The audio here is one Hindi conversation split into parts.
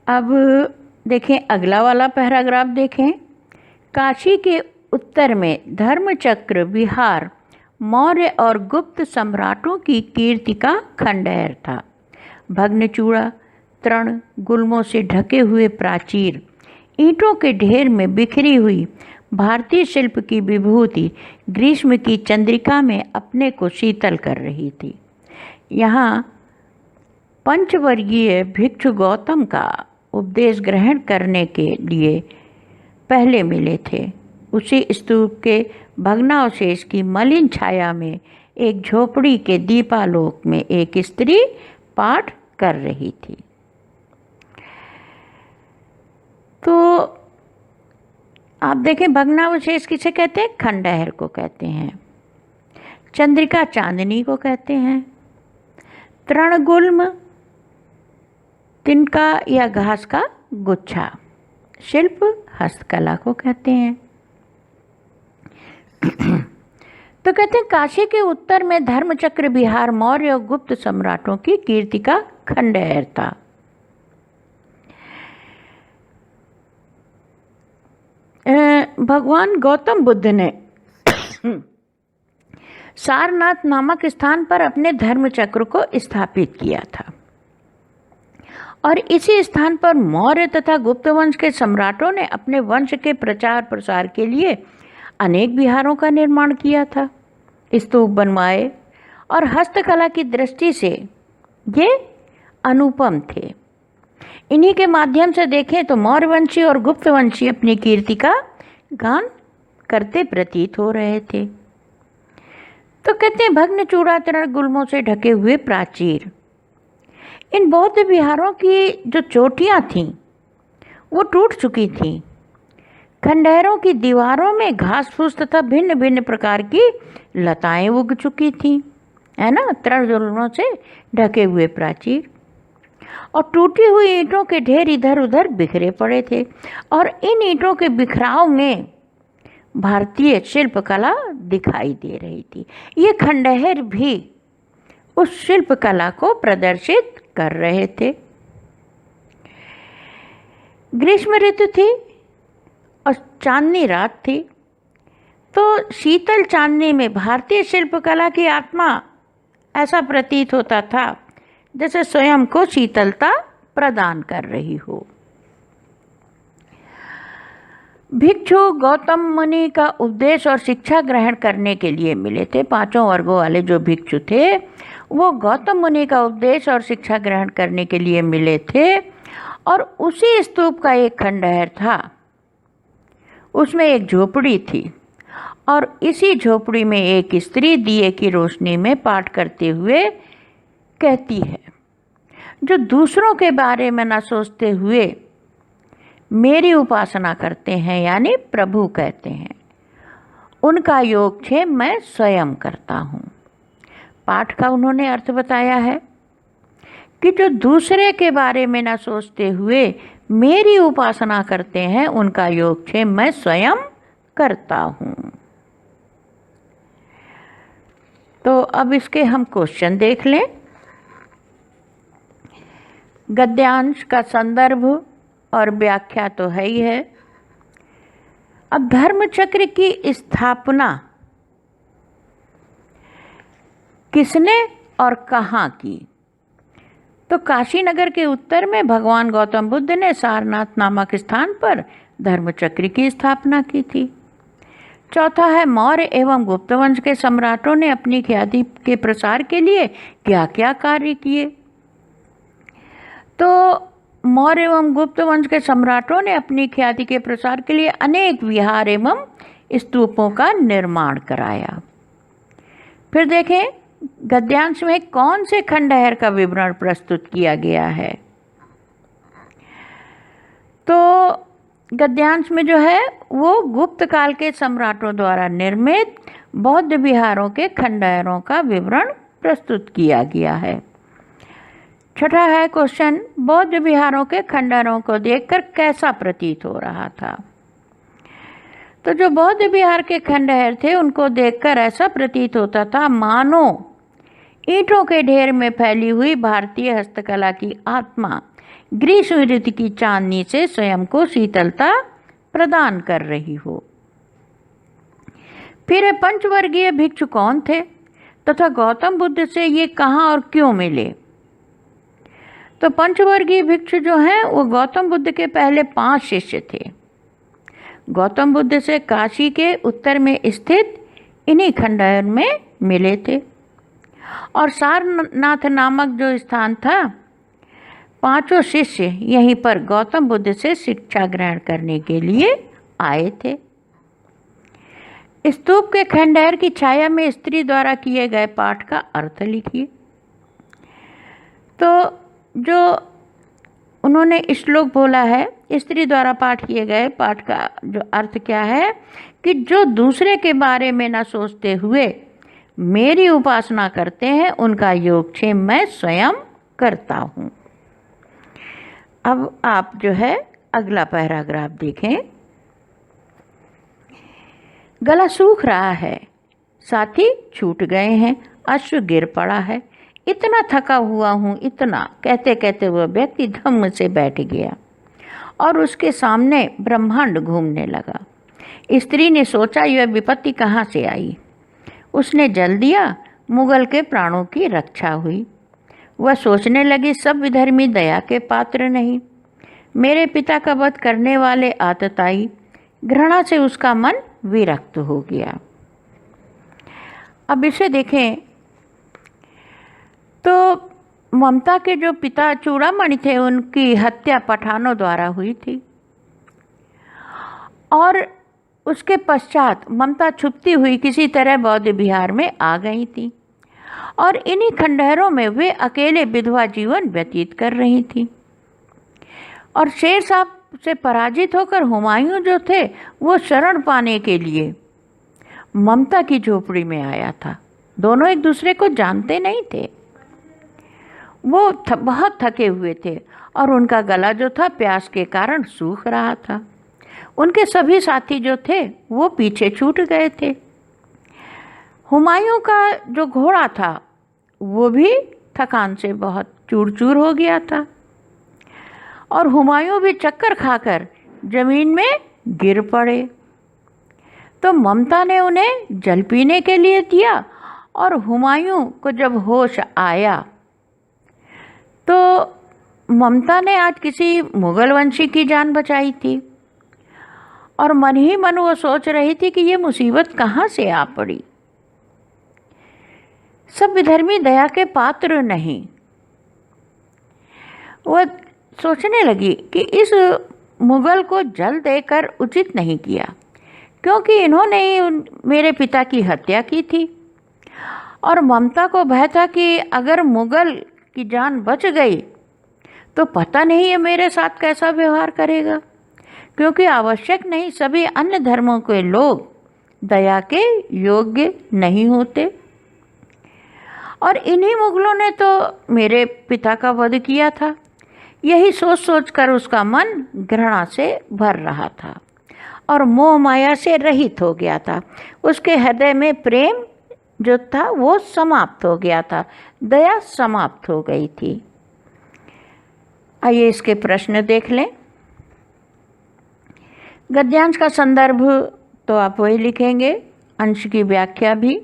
अब देखें अगला वाला पैराग्राफ देखें। काशी के उत्तर में धर्मचक्र विहार मौर्य और गुप्त सम्राटों की कीर्ति का खंडहर था। भग्नचूड़ा, तृण, गुल्मों से ढके हुए प्राचीर, ईंटों के ढेर में बिखरी हुई भारतीय शिल्प की विभूति ग्रीष्म की चंद्रिका में अपने को शीतल कर रही थी। यहाँ पंचवर्गीय भिक्षु गौतम का उपदेश ग्रहण करने के लिए पहले मिले थे। उसी स्तूप के भग्नावशेष की मलिन छाया में एक झोपड़ी के दीपालोक में एक स्त्री पाठ कर रही थी। तो आप देखें, भग्नावशेष किसे कहते हैं? खंडहर को कहते हैं। चंद्रिका चांदनी को कहते हैं। तृणगुल्म तिनका या घास का गुच्छा, शिल्प हस्तकला को कहते हैं। तो कहते हैं काशी के उत्तर में धर्मचक्र विहार मौर्य और गुप्त सम्राटों की कीर्ति का खंडहर था। भगवान गौतम बुद्ध ने सारनाथ नामक स्थान पर अपने धर्मचक्र को स्थापित किया था और इसी स्थान पर मौर्य तथा गुप्त वंश के सम्राटों ने अपने वंश के प्रचार प्रसार के लिए अनेक विहारों का निर्माण किया था, स्तूप बनवाए और हस्तकला की दृष्टि से ये अनुपम थे। इन्हीं के माध्यम से देखें तो मौर्यवंशी और गुप्तवंशी अपनी कीर्ति का गान करते प्रतीत हो रहे थे। तो कहते हैं भग्नचूड़ा, तृण, गुल्मों से ढके हुए प्राचीर, इन बौद्ध विहारों की जो चोटियाँ थीं वो टूट चुकी थीं। खंडहरों की दीवारों में घास फूस तथा भिन्न भिन्न प्रकार की लताएं उग चुकी थीं, है ना, तृण गुल्मों से ढके हुए प्राचीर, और टूटी हुई ईंटों के ढेर इधर उधर बिखरे पड़े थे और इन ईंटों के बिखराव में भारतीय शिल्पकला दिखाई दे रही थी। ये खंडहर भी उस शिल्पकला को प्रदर्शित कर रहे थे। ग्रीष्म ऋतु थी और चांदनी रात थी, तो शीतल चांदनी में भारतीय शिल्पकला की आत्मा ऐसा प्रतीत होता था जैसे स्वयं को शीतलता प्रदान कर रही हो। भिक्षु गौतम मुनि का उपदेश और शिक्षा ग्रहण करने के लिए मिले थे। पांचों वर्गों वाले जो भिक्षु थे वो गौतम मुनि का उपदेश और शिक्षा ग्रहण करने के लिए मिले थे और उसी स्तूप का एक खंडहर था, उसमें एक झोपड़ी थी और इसी झोपड़ी में एक स्त्री दिए की रोशनी में पाठ करते हुए कहती है, जो दूसरों के बारे में न सोचते हुए मेरी उपासना करते हैं, यानी प्रभु कहते हैं, उनका योगक्षेम मैं स्वयं करता हूँ। पाठ का उन्होंने अर्थ बताया है कि जो दूसरे के बारे में न सोचते हुए मेरी उपासना करते हैं, उनका योगक्षेम मैं स्वयं करता हूँ। तो अब इसके हम क्वेश्चन देख लें। गद्यांश का संदर्भ और व्याख्या तो है ही है। अब धर्मचक्र की स्थापना किसने और कहाँ की? तो काशी नगर के उत्तर में भगवान गौतम बुद्ध ने सारनाथ नामक स्थान पर धर्मचक्र की स्थापना की थी। चौथा है, मौर्य एवं गुप्त वंश के सम्राटों ने अपनी ख्याति के प्रसार के लिए क्या क्या कार्य किए? तो मौर्य एवं गुप्त वंश के सम्राटों ने अपनी ख्याति के प्रसार के लिए अनेक विहार एवं स्तूपों का निर्माण कराया। फिर देखें गद्यांश में कौन से खंडहर का विवरण प्रस्तुत किया गया है। तो गद्यांश में जो है वो गुप्त काल के सम्राटों द्वारा निर्मित बौद्ध विहारों के खंडहरों का विवरण प्रस्तुत किया गया है। छठा है क्वेश्चन, बौद्ध विहारों के खंडहरों को देखकर कैसा प्रतीत हो रहा था? तो जो बौद्ध विहार के खंडहर थे उनको देखकर ऐसा प्रतीत होता था मानो ईंटों के ढेर में फैली हुई भारतीय हस्तकला की आत्मा ग्रीष्म ऋतु की चांदनी से स्वयं को शीतलता प्रदान कर रही हो। फिर पंचवर्गीय भिक्षु कौन थे तथा गौतम बुद्ध से ये कहाँ और क्यों मिले? तो पंचवर्गीय भिक्षु जो हैं वो गौतम बुद्ध के पहले 5 शिष्य थे। गौतम बुद्ध से काशी के उत्तर में स्थित इन्हीं खंडहर में मिले थे और सारनाथ नामक जो स्थान था, 5 शिष्य यहीं पर गौतम बुद्ध से शिक्षा ग्रहण करने के लिए आए थे। स्तूप के खंडहर की छाया में स्त्री द्वारा किए गए पाठ का अर्थ लिखिए। तो जो उन्होंने श्लोक बोला है, स्त्री द्वारा पाठ किए गए पाठ का जो अर्थ क्या है कि जो दूसरे के बारे में ना सोचते हुए मेरी उपासना करते हैं उनका योगक्षेम मैं स्वयं करता हूँ। अब आप जो है अगला पैराग्राफ देखें। गला सूख रहा है, साथी छूट गए हैं, अश्रु गिर पड़ा है, इतना थका हुआ हूँ, इतना कहते कहते वह व्यक्ति धम्म से बैठ गया और उसके सामने ब्रह्मांड घूमने लगा। स्त्री ने सोचा यह विपत्ति कहाँ से आई। उसने जल दिया, मुगल के प्राणों की रक्षा हुई। वह सोचने लगी सब विधर्मी दया के पात्र नहीं, मेरे पिता का वध करने वाले आतताई। घृणा से उसका मन विरक्त हो गया। अब इसे देखें तो ममता के जो पिता चूड़ामणि थे उनकी हत्या पठानों द्वारा हुई थी और उसके पश्चात ममता छुपती हुई किसी तरह बौद्ध विहार में आ गई थी और इन्हीं खंडहरों में वे अकेले विधवा जीवन व्यतीत कर रही थी। और शेर साहब से पराजित होकर हुमायूं जो थे वो शरण पाने के लिए ममता की झोपड़ी में आया था। दोनों एक दूसरे को जानते नहीं थे। वो बहुत थके हुए थे और उनका गला जो था प्यास के कारण सूख रहा था। उनके सभी साथी जो थे वो पीछे छूट गए थे। हुमायूं का जो घोड़ा था वो भी थकान से बहुत चूर चूर हो गया था और हुमायूं भी चक्कर खाकर जमीन में गिर पड़े। तो ममता ने उन्हें जल पीने के लिए दिया और हुमायूं को जब होश आया तो ममता ने आज किसी मुगल वंशी की जान बचाई थी और मन ही मन वो सोच रही थी कि ये मुसीबत कहाँ से आ पड़ी। सब विधर्मी दया के पात्र नहीं। वह सोचने लगी कि इस मुगल को जल देकर उचित नहीं किया क्योंकि इन्होंने ही मेरे पिता की हत्या की थी और ममता को भय था कि अगर मुगल की जान बच गई तो पता नहीं ये मेरे साथ कैसा व्यवहार करेगा, क्योंकि आवश्यक नहीं सभी अन्य धर्मों के लोग दया के योग्य नहीं होते और इन्हीं मुगलों ने तो मेरे पिता का वध किया था। यही सोच सोच कर उसका मन घृणा से भर रहा था और मोह माया से रहित हो गया था। उसके हृदय में प्रेम जो था वो समाप्त हो गया था, दया समाप्त हो गई थी। आइए इसके प्रश्न देख लें। गद्यांश का संदर्भ तो आप वही लिखेंगे, अंश की व्याख्या भी।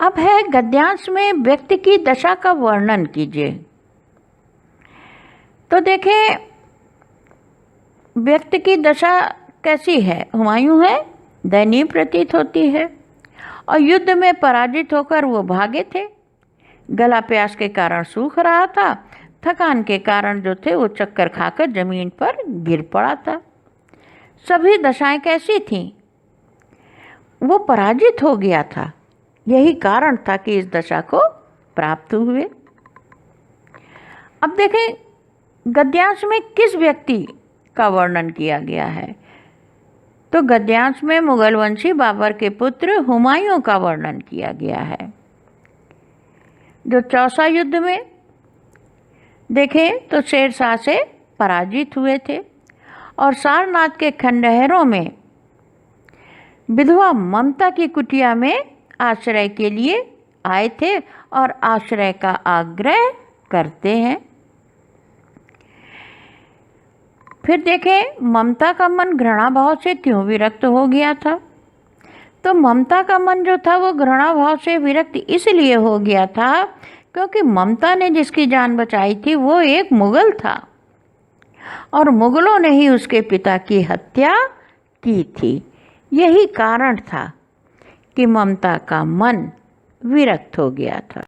अब है गद्यांश में व्यक्ति की दशा का वर्णन कीजिए। तो देखें व्यक्ति की दशा कैसी है। हुमायूं है, दयनीय प्रतीत होती है और युद्ध में पराजित होकर वो भागे थे। गला प्यास के कारण सूख रहा था, थकान के कारण जो थे वो चक्कर खाकर जमीन पर गिर पड़ा था। सभी दशाएं कैसी थीं? वो पराजित हो गया था, यही कारण था कि इस दशा को प्राप्त हुए। अब देखें गद्यांश में किस व्यक्ति का वर्णन किया गया है। तो गद्यांश में मुगल वंशी बाबर के पुत्र हुमायूं का वर्णन किया गया है, जो चौसा युद्ध में देखें तो शेरशाह से पराजित हुए थे और सारनाथ के खंडहरों में विधवा ममता की कुटिया में आश्रय के लिए आए थे और आश्रय का आग्रह करते हैं। फिर देखें ममता का मन घृणा भाव से क्यों विरक्त हो गया था। तो ममता का मन जो था वो घृणा भाव से विरक्त इसलिए हो गया था क्योंकि ममता ने जिसकी जान बचाई थी वो एक मुगल था और मुगलों ने ही उसके पिता की हत्या की थी। यही कारण था कि ममता का मन विरक्त हो गया था।